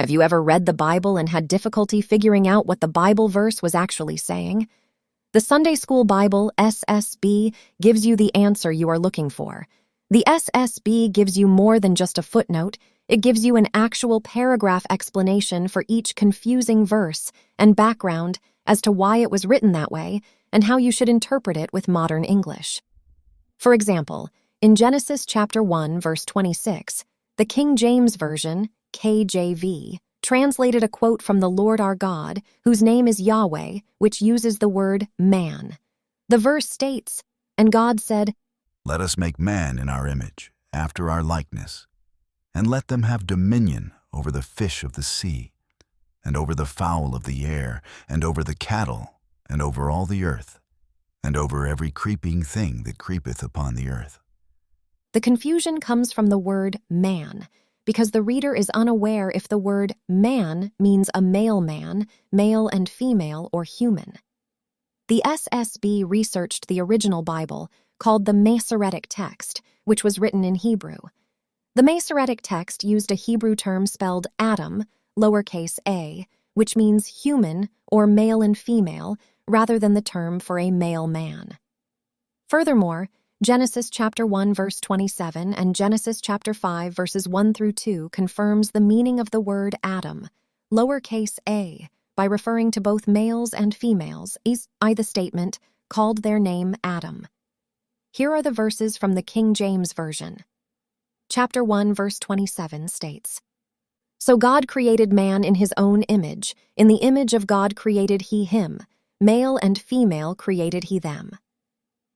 Have you ever read the Bible and had difficulty figuring out what the Bible verse was actually saying? The Sunday School Bible, SSB, gives you the answer you are looking for. The SSB gives you more than just a footnote. It gives you an actual paragraph explanation for each confusing verse and background as to why it was written that way and how you should interpret it with modern English. For example, in Genesis chapter 1, verse 26, the King James Version, KJV, translated a quote from the Lord our God, whose name is Yahweh, which uses the word man. The verse states, "And God said, Let us make man in our image, after our likeness, and let them have dominion over the fish of the sea, and over the fowl of the air, and over the cattle, and over all the earth, and over every creeping thing that creepeth upon the earth." The confusion comes from the word man, because the reader is unaware if the word man means a male man, male and female, or human. The SSB researched the original Bible, called the Masoretic text, which was written in Hebrew. The Masoretic text used a Hebrew term spelled Adam, lowercase a, which means human or male and female, rather than the term for a male man. Furthermore, Genesis chapter 1 verse 27 and Genesis chapter 5 verses 1 through 2 confirms the meaning of the word Adam, lowercase a, by referring to both males and females, i.e. the statement, called their name Adam. Here are the verses from the King James Version. Chapter 1 verse 27 states, "So God created man in his own image. In the image of God created he him. Male and female created he them."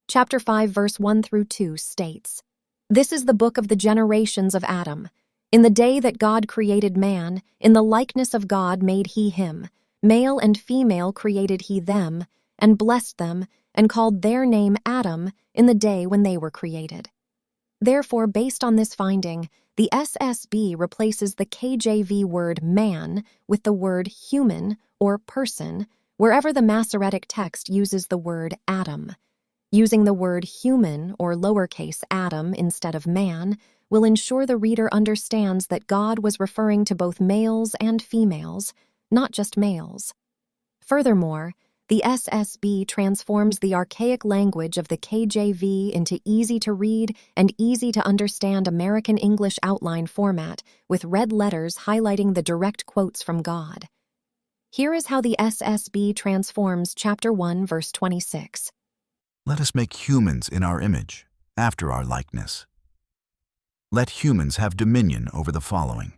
Chapter 5, verse 1 through 2 states, "This is the book of the generations of Adam. In the day that God created man, in the likeness of God made he him. Male and female created he them, and blessed them, and called their name Adam in the day when they were created." Therefore, based on this finding, the SSB replaces the KJV word man with the word human or person, wherever the Masoretic text uses the word Adam. Using the word human or lowercase Adam instead of man will ensure the reader understands that God was referring to both males and females, not just males. Furthermore, the SSB transforms the archaic language of the KJV into easy-to-read and easy-to-understand American English outline format with red letters highlighting the direct quotes from God. Here is how the SSB transforms chapter 1, verse 26. Let us make humans in our image, after our likeness. Let humans have dominion over the following: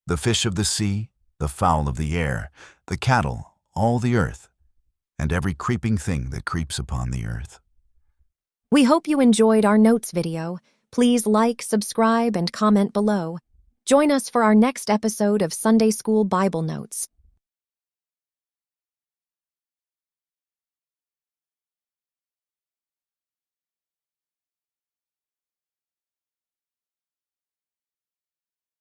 the fish of the sea, the fowl of the air, the cattle, all the earth, and every creeping thing that creeps upon the earth. We hope you enjoyed our notes video. Please like, subscribe, and comment below. Join us for our next episode of Sunday School Bible Notes.